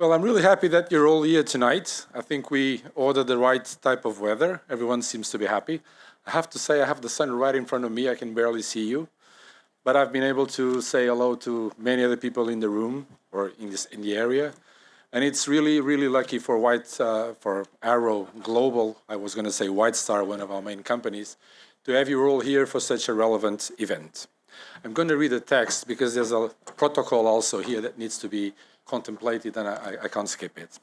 Well, I'm really happy that you're all here tonight. I think we ordered the right type of weather. Everyone seems to be happy. I have to say, I have the sun right in front of me. I can barely see you. But I've been able to say hello to many other people in the room or in the area. And it's really, really lucky for for Arrow Global, I was going to say White Star, one of our main companies, to have you all here for such a relevant event. I'm going to read the text because there's a protocol also here that needs to be contemplated, and I can't skip it.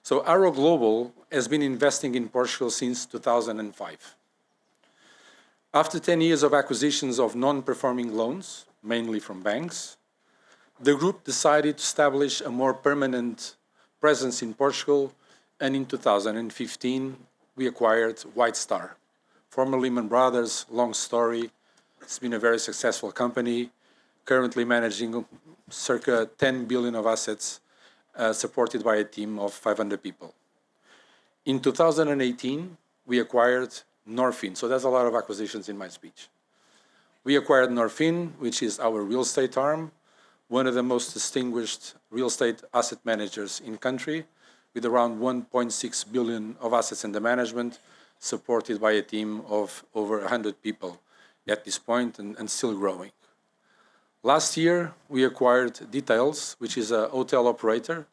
So Arrow Global has been investing in Portugal since 2005. After 10 years of acquisitions of non-performing loans, mainly from banks, the group decided to establish a more permanent presence in Portugal, and in 2015 we acquired White Star, former Lehman Brothers, long story. It's been a very successful company, currently managing circa 10 billion of assets, supported by a team of 500 people. In 2018, we acquired Norfin. So there's a lot of acquisitions in my speech. We acquired Norfin, which is our real estate arm, one of the most distinguished real estate asset managers in country, with around 1.6 billion of assets under management, supported by a team of over 100 people at this point and still growing. Last year, we acquired Details, which is a hotel operator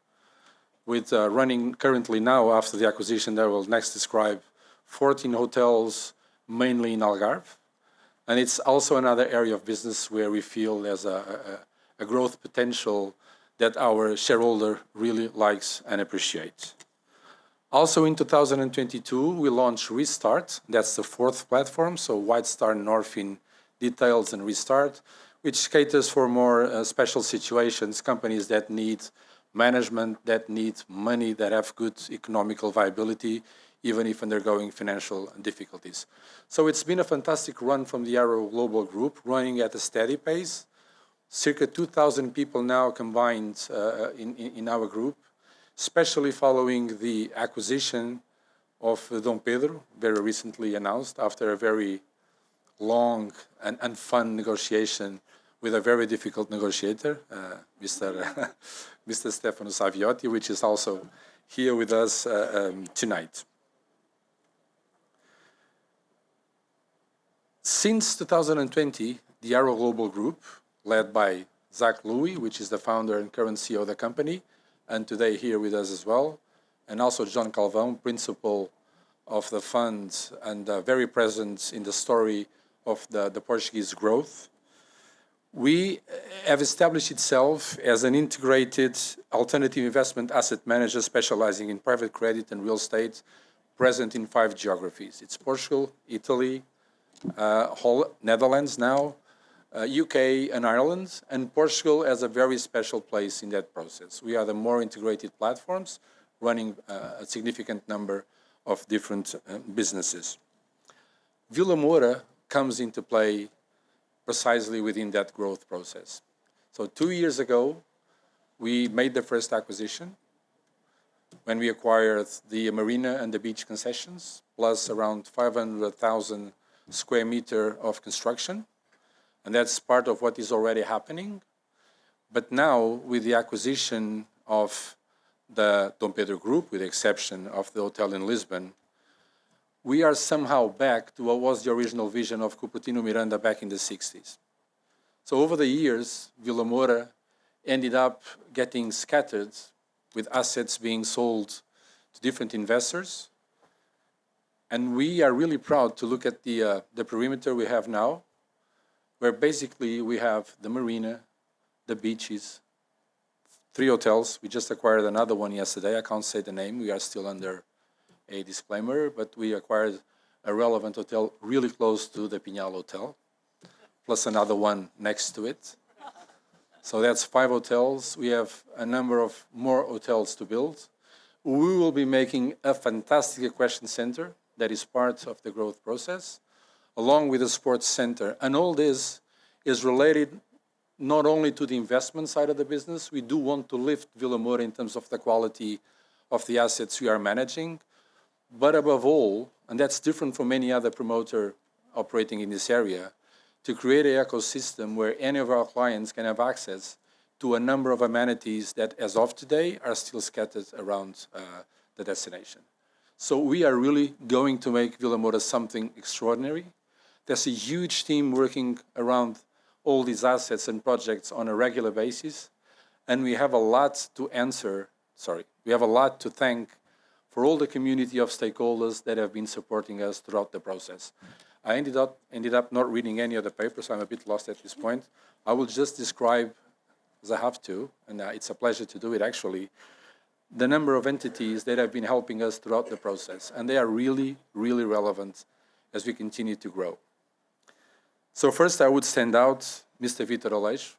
with running currently now, after the acquisition that I will next describe, 14 hotels, mainly in Algarve. And it's also another area of business where we feel there's a growth potential that our shareholder really likes and appreciates. Also in 2022, we launched Restart. That's the fourth platform, so White Star, Norfin, Details, and Restart, which caters for more special situations, companies that need management, that need money, that have good economical viability, even if undergoing financial difficulties. So it's been a fantastic run from the Arrow Global Group, running at a steady pace. Circa 2,000 people now combined in our group, especially following the acquisition of Dom Pedro, very recently announced after a very long and fun negotiation with a very difficult negotiator, Mr. Stefano Saviotti, which is also here with us tonight. Since 2020, the Arrow Global Group, led by Zach Louis, which is the founder and current CEO of the company, and today here with us as well, and also John Calvão, principal of the fund and very present in the story of the Portuguese growth. We have established itself as an integrated alternative investment asset manager specializing in private credit and real estate, present in 5 geographies. It's Portugal, Italy, Netherlands now, UK and Ireland, and Portugal has a very special place in that process. We are the more integrated platforms running a significant number of different businesses. Vilamoura comes into play precisely within that growth process. So 2 years ago, we made the first acquisition when we acquired the marina and the beach concessions, plus around 500,000 square meter of construction. And that's part of what is already happening. But now, with the acquisition of the Dom Pedro Group, with the exception of the hotel in Lisbon, we are somehow back to what was the original vision of Cupertino Miranda back in the 60s. So over the years, Vilamoura ended up getting scattered with assets being sold to different investors. And we are really proud to look at the perimeter we have now, where basically we have the marina, the beaches, 3 hotels. We just acquired another one yesterday. I can't say the name. We are still under a disclaimer, but we acquired a relevant hotel really close to the Pinhal Hotel, plus another one next to it. So that's 5 hotels. We have a number of more hotels to build. We will be making a fantastic equestrian center that is part of the growth process, along with a sports center. And all this is related not only to the investment side of the business. We do want to lift Vilamoura in terms of the quality of the assets we are managing, but above all, and that's different from any other promoter operating in this area, to create an ecosystem where any of our clients can have access to a number of amenities that, as of today, are still scattered around the destination. So we are really going to make Vilamoura something extraordinary. There's a huge team working around all these assets and projects on a regular basis, and we have a lot to thank for all the community of stakeholders that have been supporting us throughout the process. I ended up not reading any of the papers, so I'm a bit lost at this point. I will just describe, as I have to, and it's a pleasure to do it actually, the number of entities that have been helping us throughout the process, and they are really, really relevant as we continue to grow. So first I would send out Mr. Vítor Aleixo,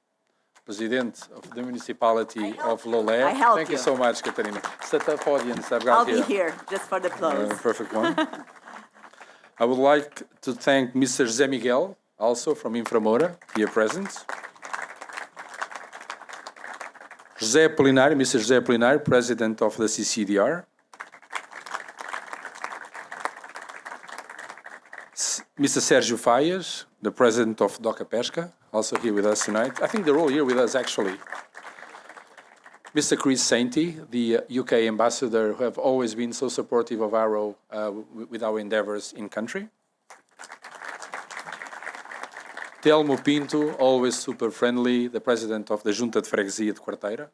President of the Municipality of Lolé. Thank you so much, Catarina. Set up audience I've got here. I'll be here just for the close. Perfect one. I would like to thank Mr. José Miguel, also from Inframoura, here present. Mr. José Apolinário, President of the CCDR. Mr. Sérgio Faias, the President of DOCA Pesca, also here with us tonight. I think they're all here with us, actually. Mr. Chris Sainty, the UK ambassador, who have always been so supportive of Arrow with our endeavors in country. Telmo Pinto, always super friendly, the President of the Junta de Freguesia de Quarteira.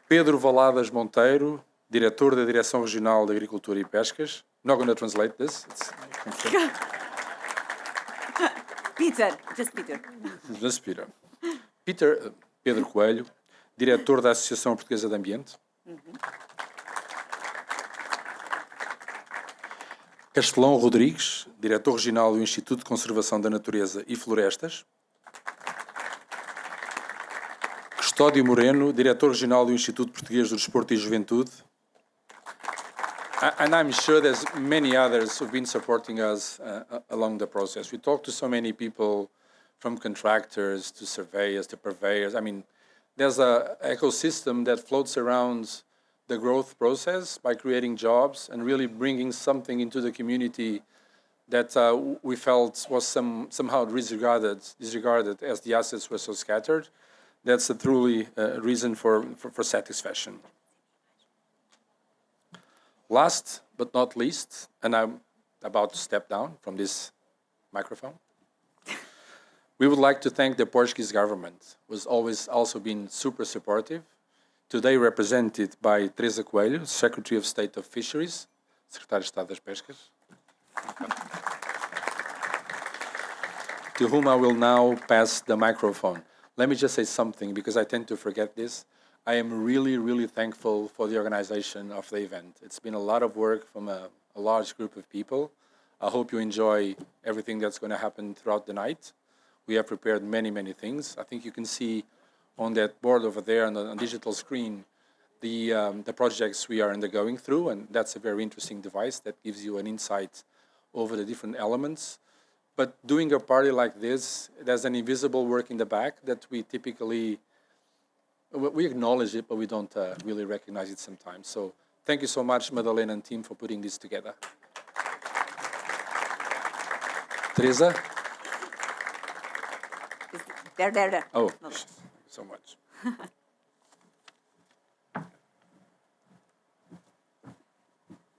Pedro Valadas Monteiro, Diretor da Direção Regional de Agricultura e Pescas. I'm not going to translate this. Peter, just Peter. Just Peter. Pedro Coelho, Diretor da Associação Portuguesa de Ambiente. Castelão Rodrigues, Diretor Regional do Instituto de Conservação da Natureza e Florestas. Custódio Moreno, Diretor Regional do Instituto Português do Desporto e Juventude. And I'm sure there's many others who've been supporting us along the process. We talked to so many people, from contractors to surveyors to purveyors. I mean, there's an ecosystem that floats around the growth process by creating jobs and really bringing something into the community that we felt was somehow disregarded as the assets were so scattered. That's a truly reason for satisfaction. Last but not least, and I'm about to step down from this microphone, we would like to thank the Portuguese government, who's always also been super supportive, today represented by Teresa Coelho, Secretary of State of Fisheries, Secretária de Estado das Pescas, to whom I will now pass the microphone. Let me just say something, because I tend to forget this. I am really, really thankful for the organization of the event. It's been a lot of work from a large group of people. I hope you enjoy everything that's going to happen throughout the night. We have prepared many, many things. I think you can see on that board over there on the digital screen the projects we are undergoing through, and that's a very interesting device that gives you an insight over the different elements. But doing a party like this, there's an invisible work in the back that we typically we acknowledge it, but we don't really recognize it sometimes. So thank you so much, Madalena and team, for putting this together. Teresa? There. Oh, thank you so much.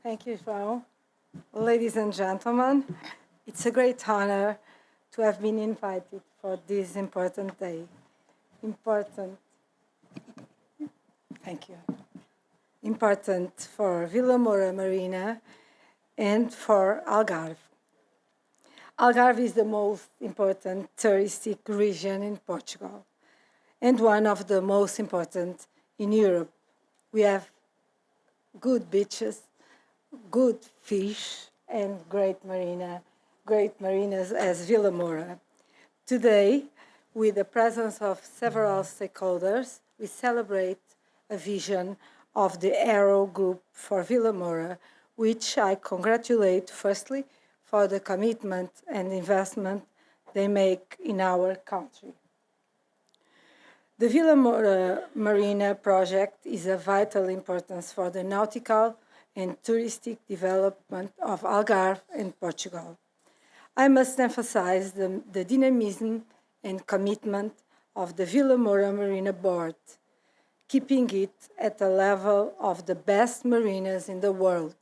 Thank you, João. Ladies and gentlemen, it's a great honor to have been invited for this important day. Important for Vilamoura Marina and for Algarve. Algarve is the most important touristic region in Portugal and one of the most important in Europe. We have good beaches, good fish, and great marinas as Vilamoura. Today, with the presence of several stakeholders, we celebrate a vision of the Arrow Group for Vilamoura, which I congratulate firstly for the commitment and investment they make in our country. The Vilamoura Marina project is of vital importance for the nautical and touristic development of Algarve and Portugal. I must emphasize the dynamism and commitment of the Vilamoura Marina Board, keeping it at the level of the best marinas in the world.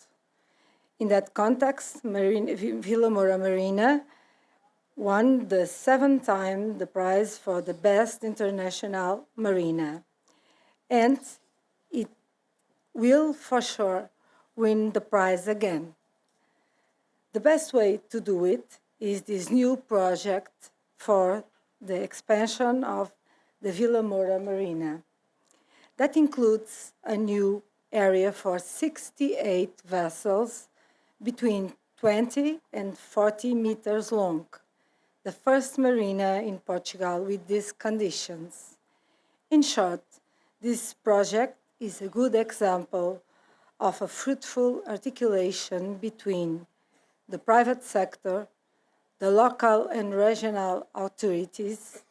In that context, Vilamoura Marina won the 7th time the prize for the best international marina. And it will for sure win the prize again. The best way to do it is this new project for the expansion of the Vilamoura Marina. That includes a new area for 68 vessels between 20 and 40 meters long, the first marina in Portugal with these conditions. In short, this project is a good example of a fruitful articulation between the private sector, the local and regional authorities,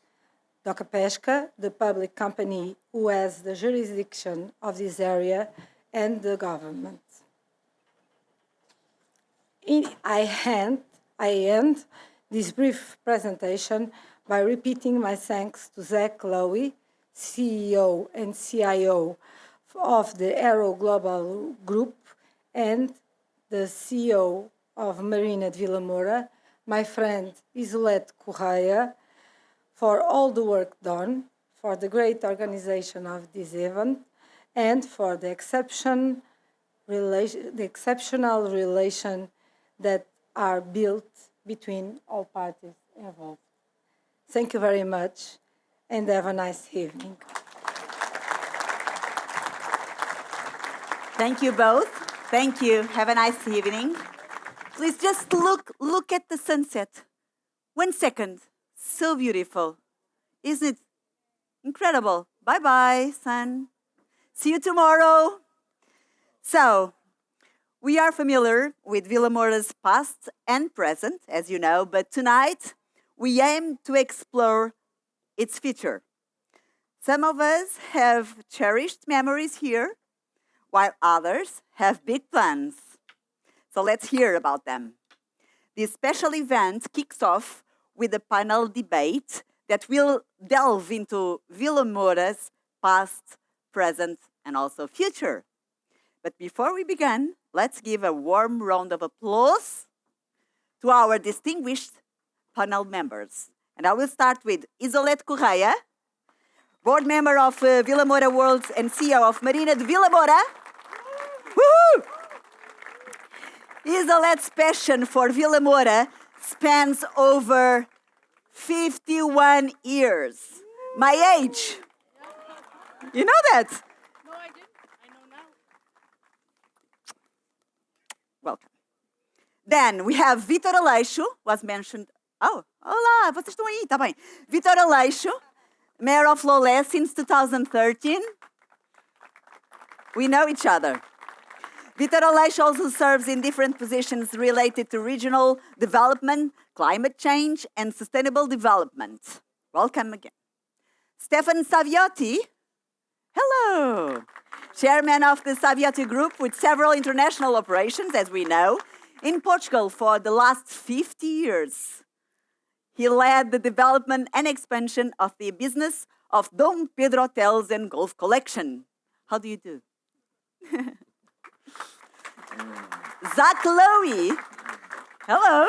Docapesca, the public company who has the jurisdiction of this area, and the government. I end this brief presentation by repeating my thanks to Zach Lowy, CEO and CIO of the Aero Global Group, and the CEO of Marina de Vilamoura, my friend Isolete Correia, for all the work done, for the great organization of this event, and for the exceptional relation that are built between all parties involved. Thank you very much, and have a nice evening. Thank you both. Thank you. Have a nice evening. Please just look at the sunset. 1 second. So beautiful. Isn't it incredible? Bye-bye, sun. See you tomorrow. So, we are familiar with Vilamoura's past and present, as you know, but tonight we aim to explore its future. Some of us have cherished memories here, while others have big plans. So let's hear about them. This special event kicks off with a panel debate that will delve into Vilamoura's past, present, and also future. But before we begin, let's give a warm round of applause to our distinguished panel members. And I will start with Isolete Correia, board member of Vilamoura Worlds and CEO of Marina de Vilamoura. Woohoo! Isolete's passion for Vilamoura spans over 51 years. My age. You know that? No, I didn't. I know now. Welcome. Then we have Vitor Aleixo, was mentioned. Oh, olá, vocês estão aí, tá bem. Vitor Aleixo, Mayor of Lolé since 2013. We know each other. Vitor Aleixo also serves in different positions related to regional development, climate change, and sustainable development. Welcome again. Stefan Saviotti. Hello. Chairman of the Saviotti Group with several international operations, as we know, in Portugal for the last 50 years. He led the development and expansion of the business of Dom Pedro Hotels and Golf Collection. How do you do? Zach Lowy. Hello.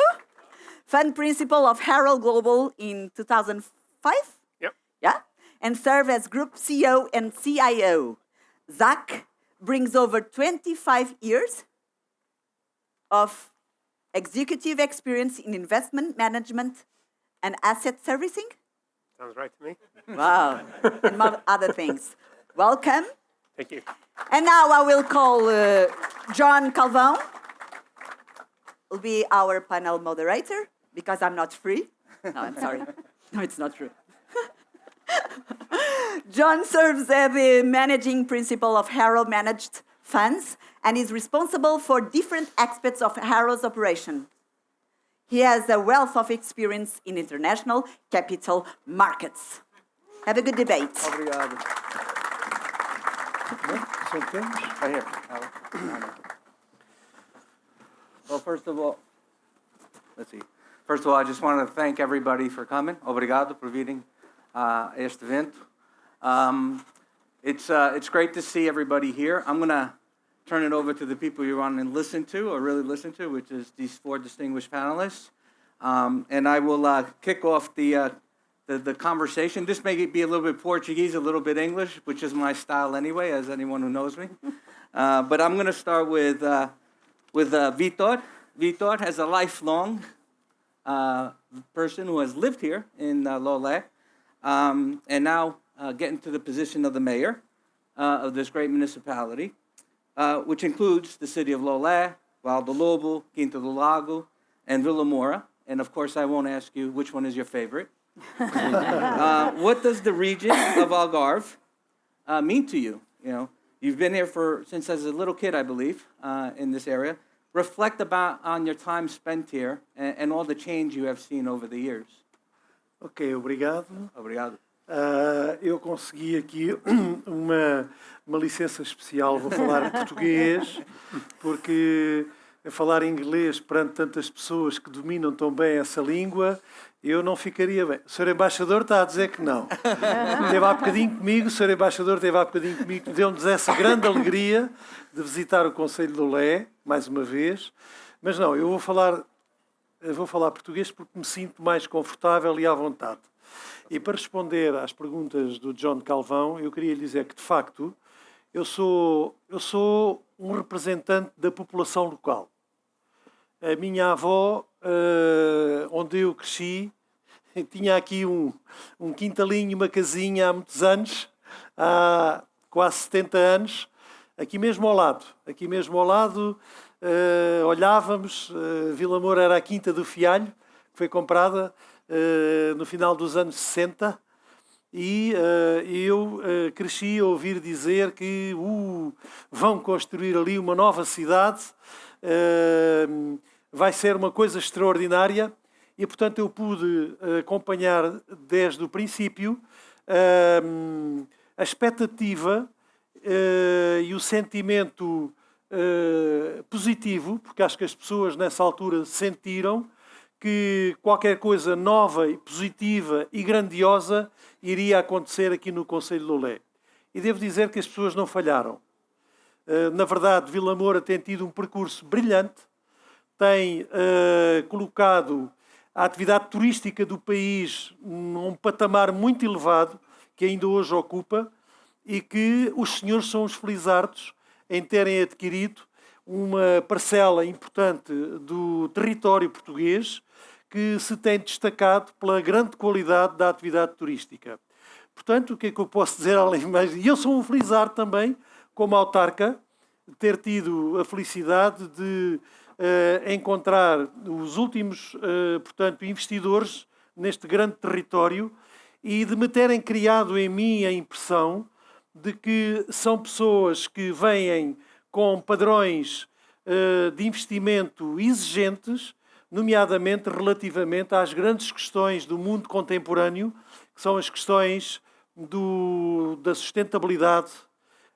Fund principal of Harold Global in 2005. Yep. Yeah. And served as group CEO and CIO. Zach brings over 25 years of executive experience in investment management and asset servicing. Sounds right to me. Wow. And other things. Welcome. Thank you. And now I will call John Calvão. Will be our panel moderator because I'm not free. No, I'm sorry. No, it's not true. John serves as the managing principal of Harrow Managed Funds and is responsible for different aspects of Harrow's operation. He has a wealth of experience in international capital markets. Have a good debate. Obrigado. Right here. Well, first of all, let's see. First of all, I just want to thank everybody for coming. Obrigado por virem a este evento. It's great to see everybody here. I'm going to turn it over to the people you want to listen to, or really listen to, which is these four distinguished panelists. And I will kick off the conversation. This may be a little bit Portuguese, a little bit English, which is my style anyway, as anyone who knows me. But I'm going to start with Vitor. Vitor has a lifelong person who has lived here in Lolé, and now getting to the position of the mayor of this great municipality, which includes the city of Lolé, Val do Lobo, Quinta do Lago, and Vilamoura. And of course, I won't ask you which one is your favorite. What does the region of Algarve mean to you? You know, you've been here since as a little kid, I believe, in this area. Reflect on your time spent here and all the change you have seen over the years. Ok, obrigado. Obrigado. Eu consegui aqui uma licença especial, vou falar em português, porque falar inglês perante tantas pessoas que dominam tão bem essa língua, eu não ficaria bem. O Sr. Embaixador está a dizer que não. Esteve há bocadinho comigo, o Sr. Embaixador esteve há bocadinho comigo, deu-nos essa grande alegria de visitar o Conselho de Lolé, mais uma vez. Mas não, eu vou falar português porque me sinto mais confortável e à vontade. E para responder às perguntas do John Calvão, eu queria lhe dizer que, de facto, eu sou um representante da população local. A minha avó, onde eu cresci, tinha aqui um quintalinho, uma casinha há muitos anos, há quase 70 anos, aqui mesmo ao lado. Aqui mesmo ao lado, olhávamos, Vilamoura era a Quinta do Fialho, que foi comprada no final dos anos 60, e eu cresci a ouvir dizer que vão construir ali uma nova cidade, vai ser uma coisa extraordinária, e portanto eu pude acompanhar desde o princípio a expectativa e o sentimento positivo, porque acho que as pessoas nessa altura sentiram que qualquer coisa nova, e positiva e grandiosa iria acontecer aqui no Concelho de Lolé. E devo dizer que as pessoas não falharam. Na verdade, Vilamoura tem tido um percurso brilhante, tem colocado a atividade turística do país num patamar muito elevado, que ainda hoje ocupa, e que os senhores são os felizardos em terem adquirido uma parcela importante do território português, que se tem destacado pela grande qualidade da atividade turística. Portanto, o que é que eu posso dizer além mais? E eu sou um felizardo também, como autarca, ter tido a felicidade de encontrar os últimos, portanto, investidores neste grande território e de me terem criado em mim a impressão de que são pessoas que vêm com padrões de investimento exigentes, nomeadamente relativamente às grandes questões do mundo contemporâneo, que são as questões da sustentabilidade,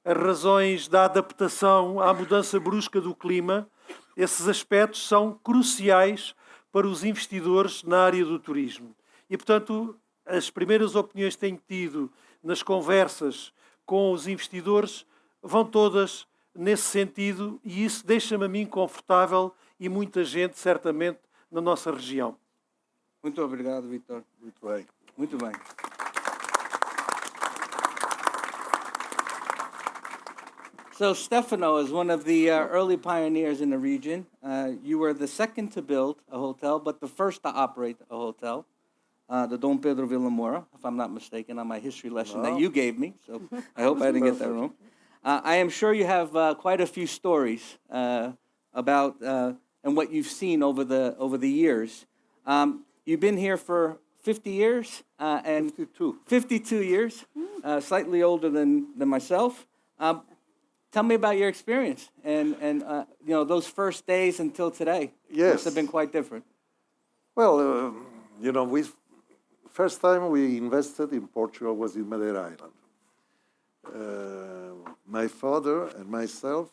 as razões da adaptação à mudança brusca do clima. Esses aspectos são cruciais para os investidores na área do turismo. E, portanto, as primeiras opiniões que tenho tido nas conversas com os investidores vão todas nesse sentido, e isso deixa-me a mim confortável e muita gente, certamente, na nossa região. Muito obrigado, Vitor. Muito bem. Muito bem. So Stefano is one of the early pioneers in the region. You were the second to build a hotel, but the first to operate a hotel, the Dom Pedro Vilamoura, if I'm not mistaken, on my history lesson that you gave me. So I hope I didn't get that wrong. I am sure you have quite a few stories about and what you've seen over the years. You've been here for 50 years and 52 years, slightly older than myself. Tell me about your experience and you know, those first days until today. Yes. Must have been quite different. Well, you know, first time we invested in Portugal was in Madeira Island. My father and myself,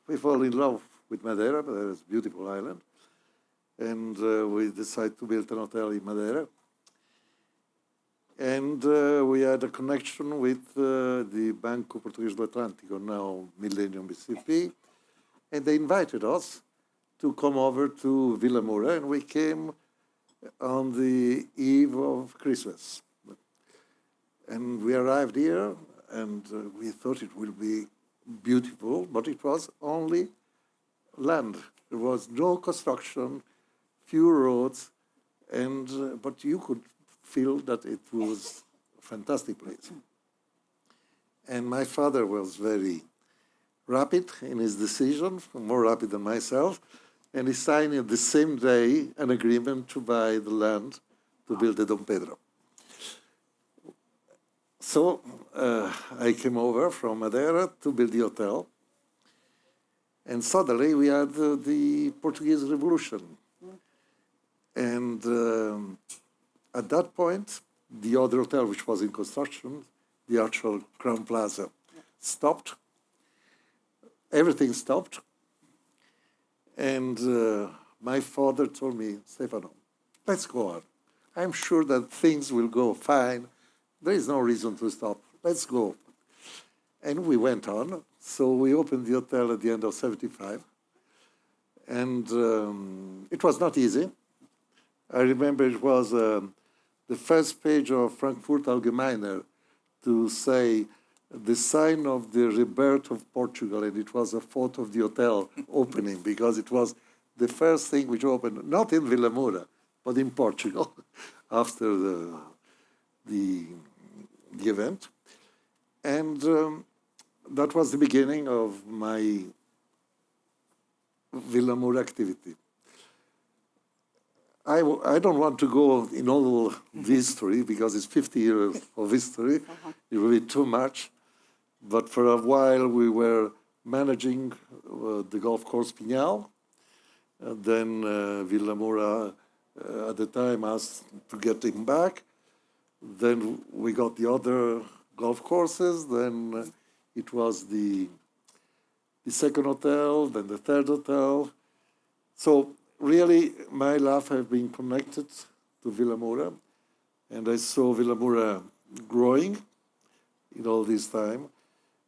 we fall in love with Madeira. Madeira is a beautiful island. and we decided to build an hotel in Madeira. And we had a connection with the Banco Português do Atlântico, now Millennium BCP, and they invited us to come over to Vilamoura, and we came on the eve of Christmas. And we arrived here, and we thought it will be beautiful, but it was only land. There was no construction, few roads, and but you could feel that it was a fantastic place. And my father was very rapid in his decision, more rapid than myself, and he signed the same day an agreement to buy the land to build the Dom Pedro. So I came over from Madeira to build the hotel, and suddenly we had the Portuguese Revolution. And at that point, the other hotel, which was in construction, the actual Crown Plaza, stopped. Everything stopped. And my father told me, Stefano, let's go on. I'm sure that things will go fine. There is no reason to stop. Let's go. And we went on. So we opened the hotel at the end of 75. And it was not easy. I remember it was the first page of Frankfurt Allgemeiner to say the sign of the rebirth of Portugal, and it was a photo of the hotel opening, because it was the first thing which opened, not in Vilamoura, but in Portugal, after the event. And that was the beginning of my Vilamoura activity. I don't want to go in all the history, because it's 50 years of history. It will be too much. But for a while, we were managing the golf course Pinhal. Then Vilamoura, at the time, asked to get him back. Then we got the other golf courses. Then it was the second hotel, then the third hotel. So really, my life has been connected to Vilamoura, and I saw Vilamoura growing in all this time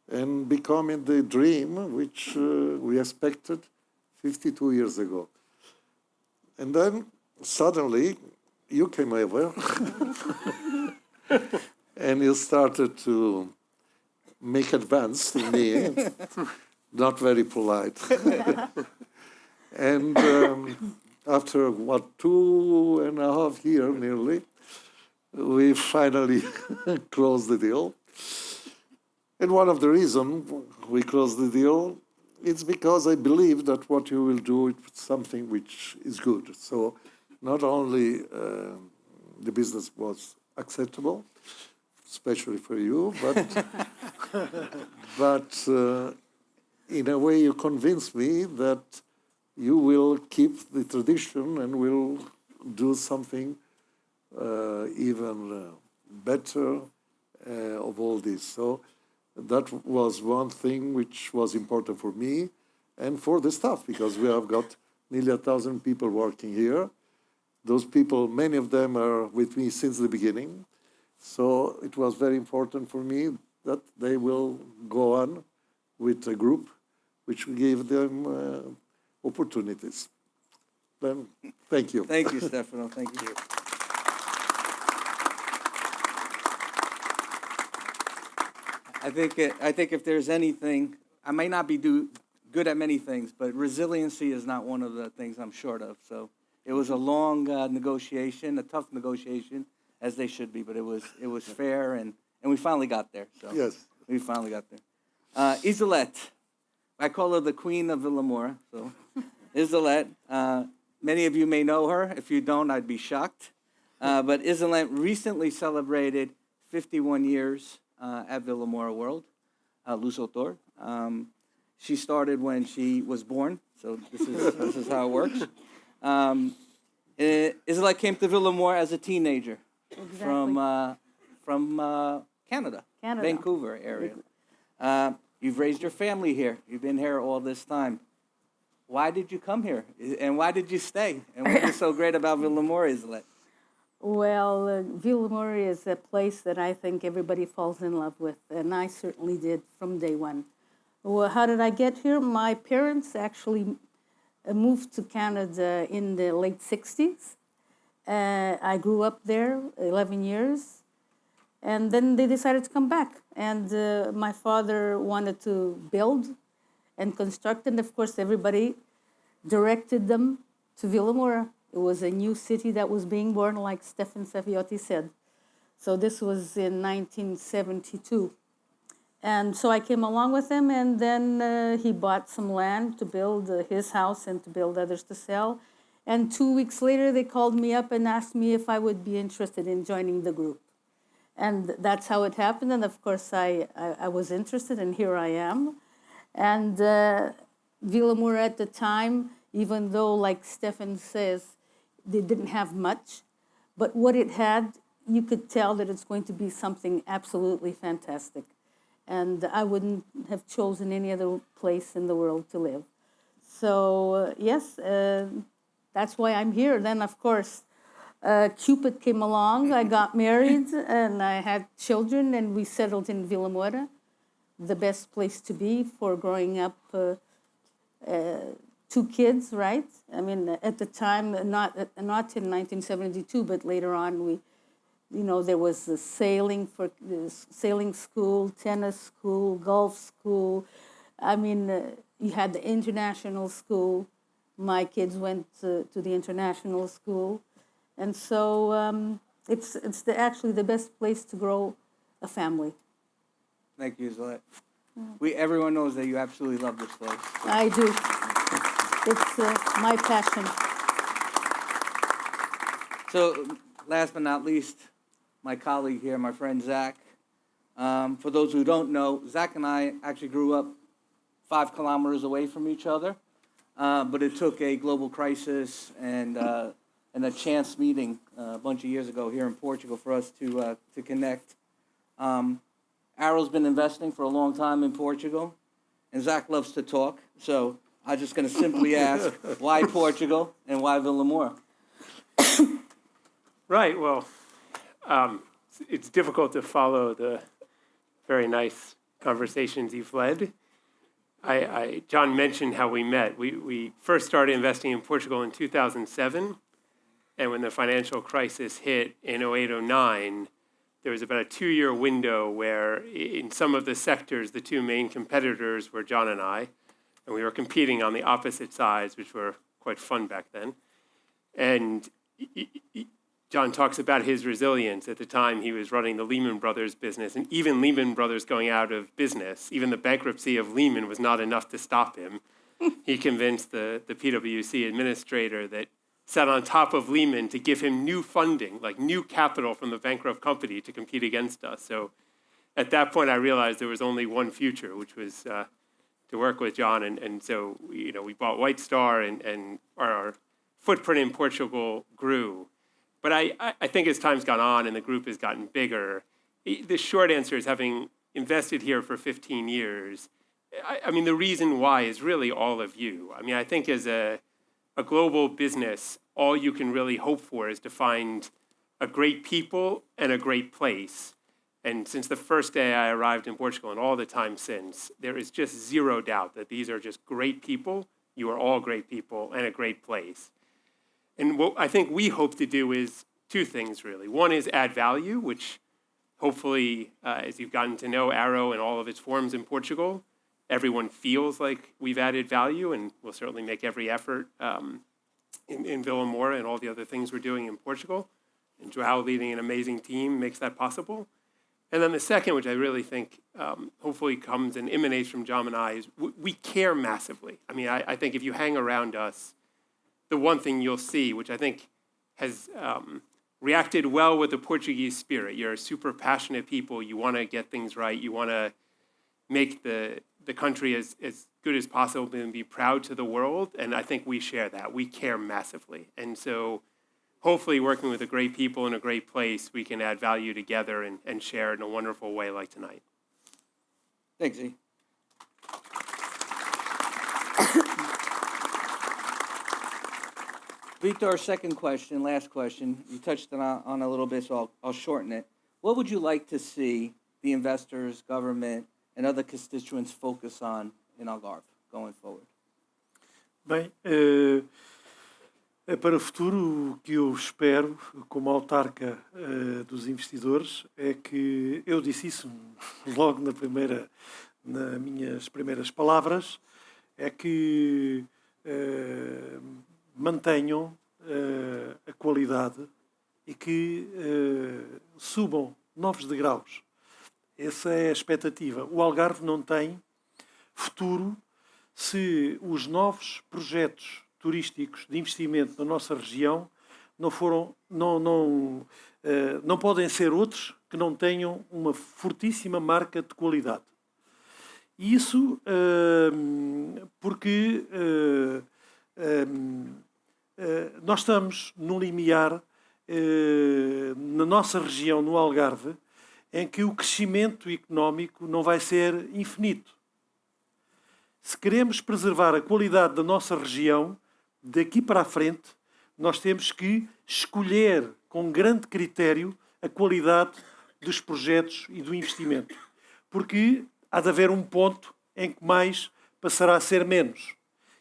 and becoming the dream which we expected 52 years ago. And then suddenly you came over and you started to make advance to me, not very polite. And after, 2.5 years nearly, we finally closed the deal. And one of the reasons we closed the deal is because I believe that what you will do is something which is good. So not only the business was acceptable, especially for you, but in a way you convinced me that you will keep the tradition and will do something even better of all this. So that was one thing which was important for me and for the staff, because we have got nearly 1,000 people working here. Those people, many of them are with me since the beginning. So it was very important for me that they will go on with a group which gave them opportunities. Then, thank you. Thank you, Stefano. Thank you. I think if there's anything, I may not be good at many things, but resiliency is not one of the things I'm short of. So it was a long negotiation, a tough negotiation, as they should be, but it was fair, and we finally got there. So Yes. we finally got there. Isolette, I call her the Queen of Vilamoura. So Isolette, many of you may know her. If you don't, I'd be shocked. But Isolette recently celebrated 51 years at Vilamoura World, Luz Autor. She started when she was born, so this is how it works. Isolette came to Vilamoura as a teenager from Canada, Vancouver area. You've raised your family here. You've been here all this time. why did you come here? And why did you stay? And what is so great about Vilamoura, Islet? Well, Vilamoura is a place that I think everybody falls in love with, and I certainly did from day one. Well, how did I get here? My parents actually moved to Canada in the late 60s. I grew up there 11 years, and then they decided to come back. And my father wanted to build and construct, and of course everybody directed them to Vilamoura. It was a new city that was being born, like Stefan Saviotti said. So this was in 1972. And so I came along with him, and then he bought some land to build his house and to build others to sell. And 2 weeks later, they called me up and asked me if I would be interested in joining the group. And that's how it happened. And of course, I was interested, and here I am. And Vilamoura at the time, even though, like Stefan says, they didn't have much, but what it had, you could tell that it's going to be something absolutely fantastic. And I wouldn't have chosen any other place in the world to live. So, yes, that's why I'm here. Then, of course, Cupid came along. I got married, and I had children, and we settled in Vilamoura, the best place to be for growing up. 2 kids, right? I mean, at the time, not in 1972, but later on, there was the sailing school, tennis school, golf school. I mean, you had the international school. My kids went to the international school. And so it's actually the best place to grow a family. Thank you, Islet. Everyone knows that you absolutely love this place. I do. It's my passion. So, last but not least, my colleague here, my friend Zach. For those who don't know, Zach and I actually grew up 5 kilometers away from each other, but it took a global crisis and a chance meeting a bunch of years ago here in Portugal for us to connect. Arrow's been investing for a long time in Portugal, and Zach loves to talk, so I'm just going to simply ask, why Portugal and why Vilamoura? Right. Well, it's difficult to follow the very nice conversations you've led. John mentioned how we met. We first started investing in Portugal in 2007, and when the financial crisis hit in 08-09, there was about a 2-year window where in some of the sectors, the 2 main competitors were John and I, and we were competing on the opposite sides, which were quite fun back then. And John talks about his resilience. At the time, he was running the Lehman Brothers business, and even Lehman Brothers going out of business, even the bankruptcy of Lehman was not enough to stop him. He convinced the PwC administrator that sat on top of Lehman to give him new funding, like new capital from the bankrupt company to compete against us. So at that point, I realized there was only one future, which was to work with John. And so, we bought White Star, and our footprint in Portugal grew. But I think as time's gone on and the group has gotten bigger, the short answer is, having invested here for 15 years, I mean, the reason why is really all of you. I mean, I think as a global business, all you can really hope for is to find a great people and a great place. And since the first day I arrived in Portugal and all the time since, there is just zero doubt that these are just great people. You are all great people and a great place. And what I think we hope to do is 2 things, really. One is add value, which hopefully, as you've gotten to know Arrow and all of its forms in Portugal, everyone feels like we've added value, and we'll certainly make every effort in Vilamoura and all the other things we're doing in Portugal. And Joao leading an amazing team makes that possible. And then the second, which I really think hopefully comes and emanates from John and I, is we care massively. I mean, I think if you hang around us, the one thing you'll see, which I think has reacted well with the Portuguese spirit. You're a super passionate people. You want to get things right. You want to make the country as good as possible and be proud to the world. And I think we share that. We care massively. And so hopefully working with a great people in a great place, we can add value together and share it in a wonderful way like tonight. Thanks, Z. Vitor, second question, last question. You touched on a little bit, so I'll shorten it. What would you like to see the investors, government, and other constituents focus on in Algarve going forward? Bem, para o futuro, o que eu espero, como autarca dos investidores, é que eu disse isso logo nas minhas primeiras palavras, é que mantenham a qualidade e que subam novos degraus. Essa é a expectativa. O Algarve não tem futuro se os novos projetos turísticos de investimento na nossa região não podem ser outros que não tenham uma fortíssima marca de qualidade. E isso porque nós estamos num limiar na nossa região, no Algarve, em que o crescimento económico não vai ser infinito. Se queremos preservar a qualidade da nossa região, daqui para a frente, nós temos que escolher com grande critério a qualidade dos projetos e do investimento. Porque há de haver um ponto em que mais passará a ser menos.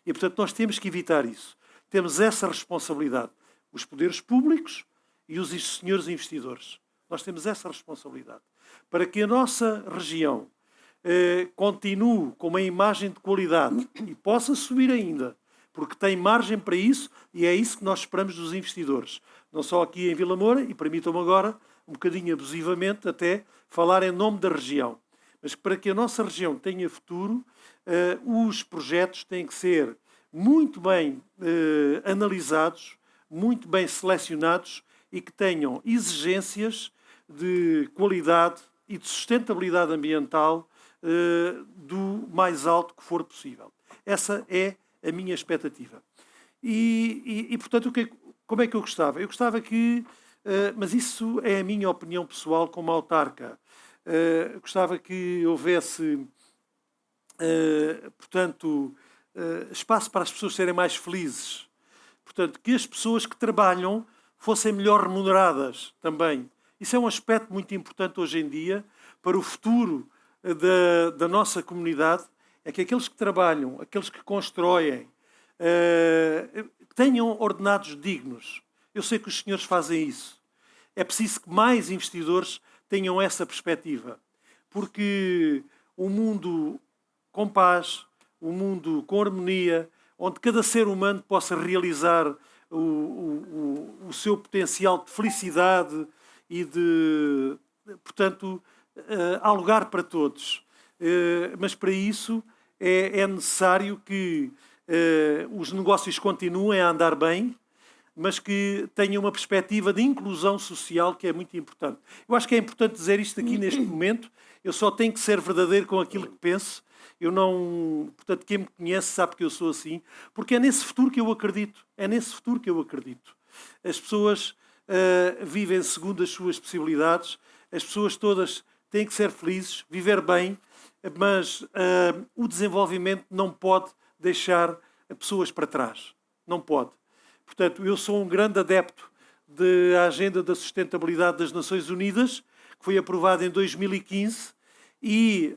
E, portanto, nós temos que evitar isso. Temos essa responsabilidade. Os poderes públicos e os senhores investidores. Nós temos essa responsabilidade. Para que a nossa região continue com uma imagem de qualidade e possa subir ainda, porque tem margem para isso e é isso que nós esperamos dos investidores. Não só aqui em Vilamoura, e permitam-me agora, um bocadinho abusivamente, até falar em nome da região. Mas para que a nossa região tenha futuro, os projetos têm que ser muito bem analisados, muito bem selecionados e que tenham exigências de qualidade e de sustentabilidade ambiental do mais alto que for possível. Essa é a minha expectativa. E portanto, como é que eu gostava? Eu gostava que, mas isso é a minha opinião pessoal como autarca, gostava que houvesse, portanto, espaço para as pessoas serem mais felizes. Portanto, que as pessoas que trabalham fossem melhor remuneradas também. Isso é um aspecto muito importante hoje em dia para o futuro da nossa comunidade, é que aqueles que trabalham, aqueles que constroem, tenham ordenados dignos. Eu sei que os senhores fazem isso. É preciso que mais investidores tenham essa perspectiva, porque o mundo com paz, o mundo com harmonia, onde cada ser humano possa realizar o seu potencial de felicidade e de, portanto, há lugar para todos. Mas para isso é necessário que os negócios continuem a andar bem, mas que tenham uma perspectiva de inclusão social que é muito importante. Eu acho que é importante dizer isto aqui neste momento. Eu só tenho que ser verdadeiro com aquilo que penso. Eu não... Portanto, quem me conhece sabe que eu sou assim, porque é nesse futuro que eu acredito. É nesse futuro que eu acredito. As pessoas vivem segundo as suas possibilidades. As pessoas todas têm que ser felizes, viver bem, mas o desenvolvimento não pode deixar pessoas para trás. Não pode. Portanto, eu sou um grande adepto da Agenda da Sustentabilidade das Nações Unidas, que foi aprovada em 2015, e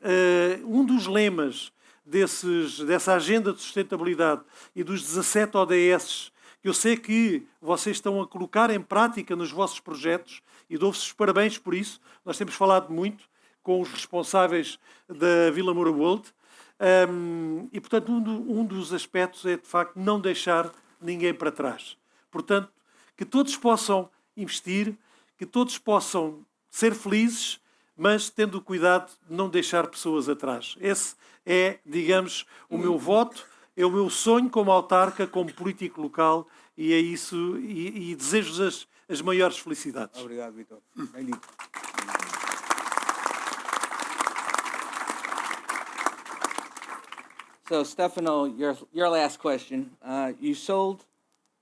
um dos lemas dessa Agenda de Sustentabilidade e dos 17 ODS, que eu sei que vocês estão a colocar em prática nos vossos projetos, e dou-vos os parabéns por isso. Nós temos falado muito com os responsáveis da Vilamoura World, e, portanto, um dos aspectos é, de facto, não deixar ninguém para trás. Portanto, que todos possam investir, que todos possam ser felizes, mas tendo cuidado de não deixar pessoas atrás. Esse é, digamos, o meu voto, é o meu sonho como autarca, como político local, e é isso, e desejo-vos as maiores felicidades. Obrigado, Vitor. So, Stefano, your last question. You sold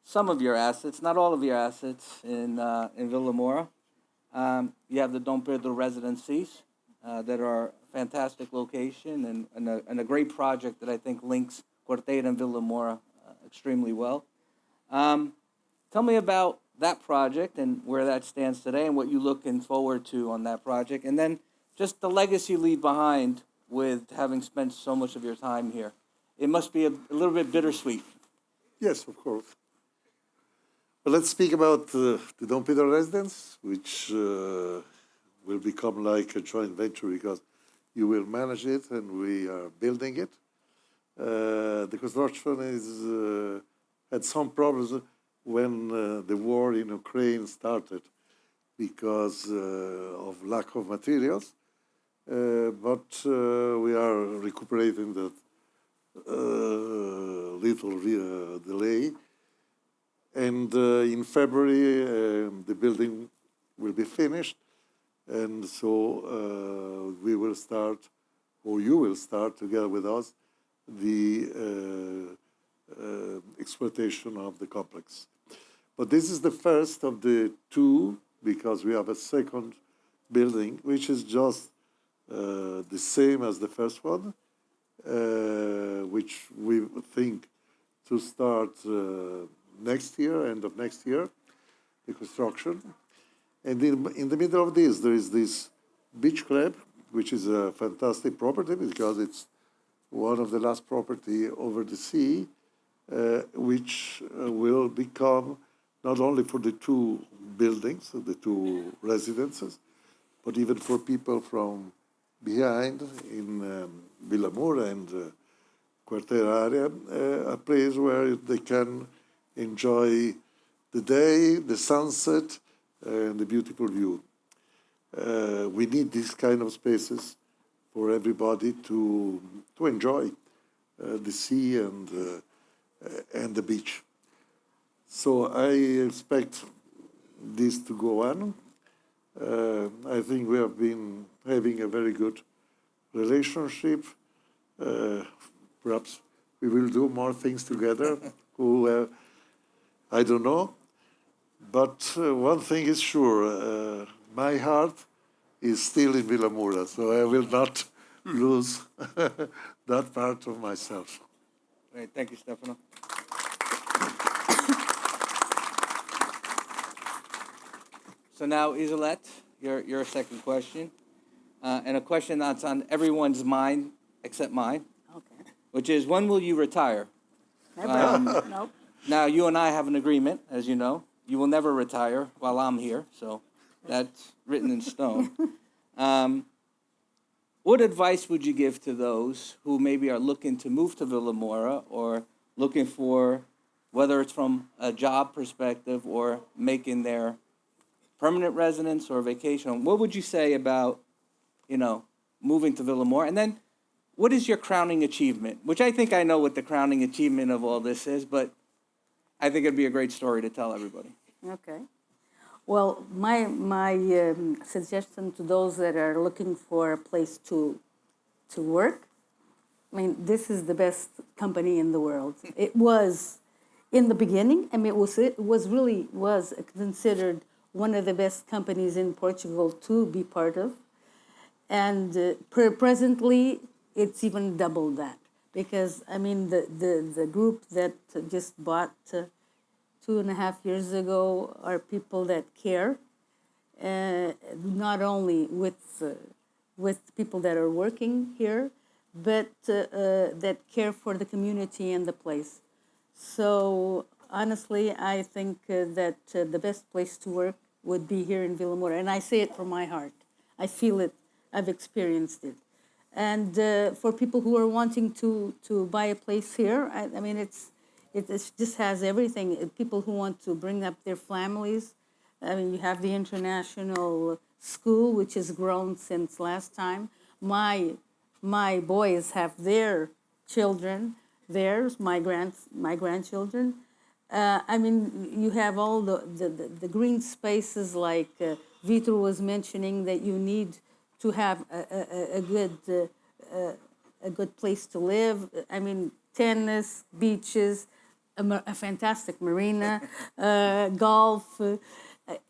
some of your assets, not all of your assets, in Vilamoura. You have the Dom Pedro residencies that are a fantastic location and a great project that I think links Corteira and Vilamoura extremely well. tell me about that project and where that stands today and what you're looking forward to on that project. And then just the legacy you leave behind with having spent so much of your time here. It must be a little bit bittersweet. Yes, of course. But let's speak about the Dom Pedro residence, which will become like a joint venture because you will manage it and we are building it. The construction had some problems when the war in Ukraine started because of lack of materials. But we are recuperating that little delay. And in February, the building will be finished. And so we will start, or you will start together with us, the exploitation of the complex. But this is the first of the two, because we have a second building, which is just the same as the first one, which we think to start next year, end of next year, the construction. And in the middle of this, there is this beach club, which is a fantastic property because it's one of the last property over the sea, which will become not only for the two buildings, the two residences, but even for people from behind in Vilamoura and Quartier area, a place where they can enjoy the day, the sunset, and the beautiful view. We need these kind of spaces for everybody to enjoy the sea and the beach. So I expect this to go on. I think we have been having a very good relationship. Perhaps we will do more things together. I don't know. But one thing is sure, my heart is still in Vilamoura, so I will not lose that part of myself. Great, thank you, Stefano. So now, Isolette, your second question, and a question that's on everyone's mind except mine, Okay. which is, when will you retire? Never. Nope. Now, you and I have an agreement, as you know. You will never retire while I'm here, so that's written in stone. What advice would you give to those who maybe are looking to move to Vilamoura or looking for, whether it's from a job perspective or making their permanent residence or vacation? What would you say about, moving to Vilamoura? And then, what is your crowning achievement? Which I think I know what the crowning achievement of all this is, but I think it'd be a great story to tell everybody. Okay. Well, my suggestion to those that are looking for a place to work, I mean, this is the best company in the world. It was in the beginning. I mean, it was really considered one of the best companies in Portugal to be part of, and presently it's even double that. Because, I mean, the group that just bought 2.5 years ago are people that care, not only with people that are working here, but that care for the community and the place. So, honestly, I think that the best place to work would be here in Vilamoura. And I say it from my heart. I feel it. I've experienced it. And for people who are wanting to buy a place here, I mean, it just has everything. People who want to bring up their families. I mean, you have the international school, which has grown since last time. My boys have their children, my grandchildren. I mean, you have all the green spaces like Vitor was mentioning, that you need to have a good place to live. I mean, tennis, beaches, a fantastic marina, golf,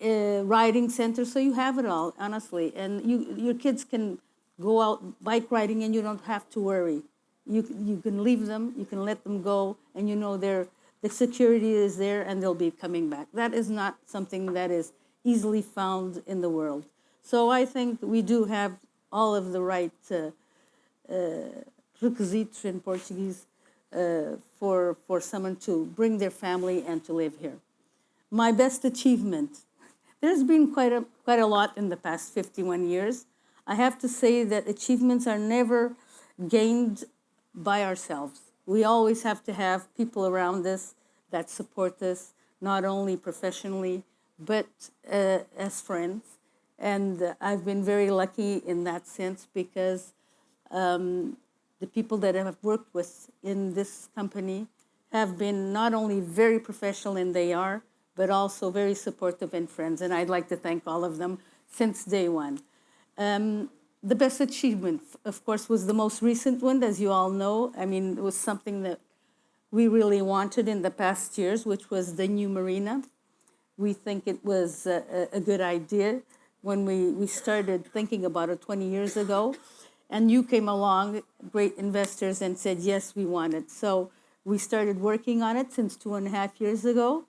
riding center. So you have it all, honestly. And your kids can go out bike riding and you don't have to worry. You can leave them, you can let them go, and they're the security is there and they'll be coming back. That is not something that is easily found in the world. So I think we do have all of the right requisites in Portuguese for someone to bring their family and to live here. My best achievement, there's been quite a lot in the past 51 years. I have to say that achievements are never gained by ourselves. We always have to have people around us that support us, not only professionally, but as friends. And I've been very lucky in that sense because the people that I have worked with in this company have been not only very professional, and they are, but also very supportive and friends. And I'd like to thank all of them since day one. The best achievement, of course, was the most recent one, as you all know. I mean, it was something that we really wanted in the past years, which was the new marina. We think it was a good idea when we started thinking about it 20 years ago. And you came along, great investors, and said, yes, we want it. So we started working on it since 2.5 years ago.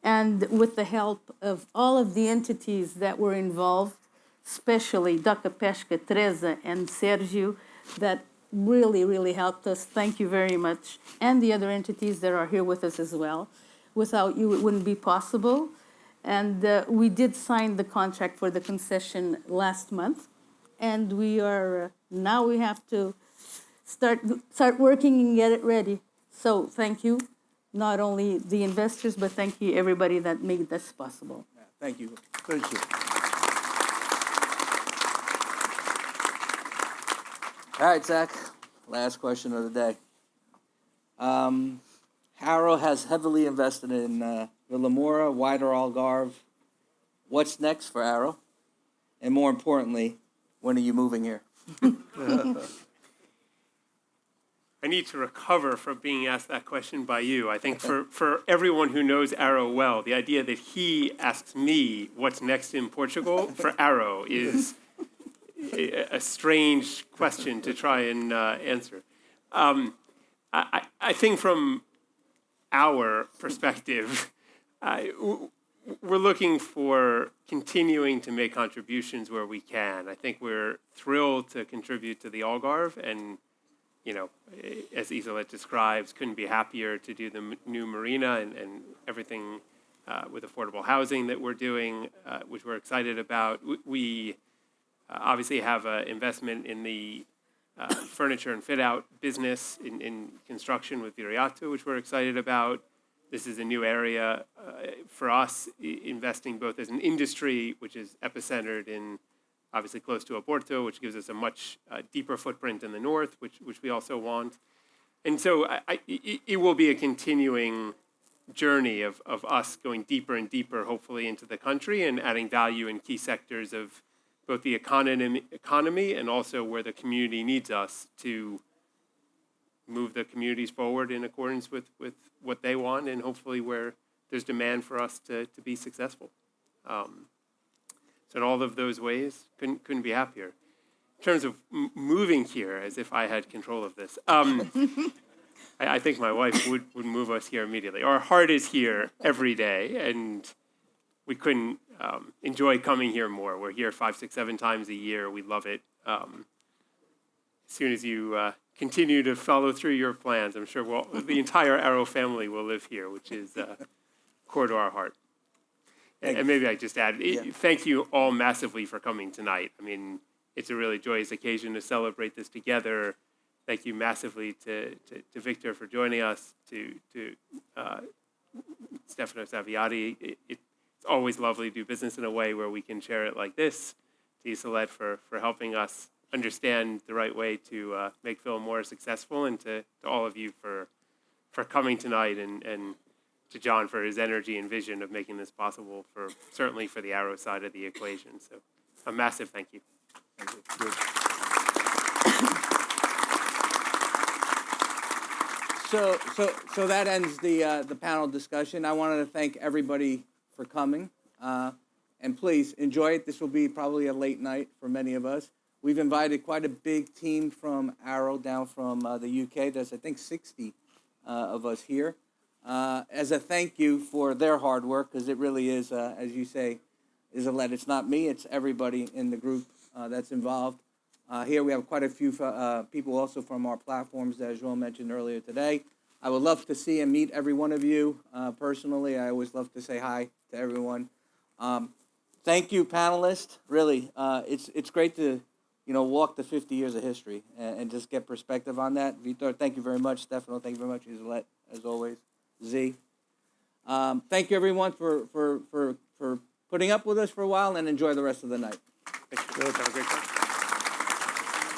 And with the help of all of the entities that were involved, especially Doca Pesca, Teresa, and Sergio, that really, really helped us. Thank you very much. And the other entities that are here with us as well. Without you, it wouldn't be possible. And we did sign the contract for the concession last month. And we are, now we have to start working and get it ready. So thank you, not only the investors, but thank you everybody that made this possible. Thank you. Thank you. All right, Zach, last question of the day. Harrow has heavily invested in Vilamoura, wider Algarve. What's next for Harrow? And more importantly, when are you moving here? I need to recover from being asked that question by you. I think for everyone who knows Arrow well, the idea that he asks me what's next in Portugal for Arrow is a strange question to try and answer. I think from our perspective, we're looking for continuing to make contributions where we can. I think we're thrilled to contribute to the Algarve, and you know, as Isolette describes, couldn't be happier to do the new marina and everything with affordable housing that we're doing, which we're excited about. We obviously have an investment in the furniture and fit-out business in construction with Viriato, which we're excited about. This is a new area for us, investing both as an industry, which is epicentered in obviously close to Oporto, which gives us a much deeper footprint in the north, which we also want. And so it will be a continuing journey of us going deeper and deeper, hopefully, into the country and adding value in key sectors of both the economy and also where the community needs us to move the communities forward in accordance with what they want and hopefully where there's demand for us to be successful. So in all of those ways, couldn't be happier. In terms of moving here, as if I had control of this, I think my wife would move us here immediately. Our heart is here every day, and we couldn't enjoy coming here more. We're here 5, 6, 7 times a year. We love it. As soon as you continue to follow through your plans, I'm sure the entire Arrow family will live here, which is core to our heart. And maybe I just add, thank you all massively for coming tonight. I mean, it's a really joyous occasion to celebrate this together. Thank you massively to Victor for joining us, to Stefano Saviati. It's always lovely to do business in a way where we can share it like this. To Isolette for helping us understand the right way to make Vilamoura successful, and to all of you for coming tonight, and to John for his energy and vision of making this possible, certainly for the Arrow side of the equation. So a massive thank you. So that ends the panel discussion. I wanted to thank everybody for coming, and please enjoy it. This will be probably a late night for many of us. We've invited quite a big team from Arrow down from the UK. There's, I think, 60 of us here. as a thank you for their hard work, because it really is, as you say, Isolette, it's not me, it's everybody in the group that's involved. Here we have quite a few people also from our platforms that Joel mentioned earlier today. I would love to see and meet every one of you personally. I always love to say hi to everyone. Thank you, panelists. Really, it's great to walk the 50 years of history and just get perspective on that. Vitor, thank you very much. Stefano, thank you very much. Isolette, as always. Z. Thank you, everyone, for putting up with us for a while, and enjoy the rest of the night. Thank you. Have a great time.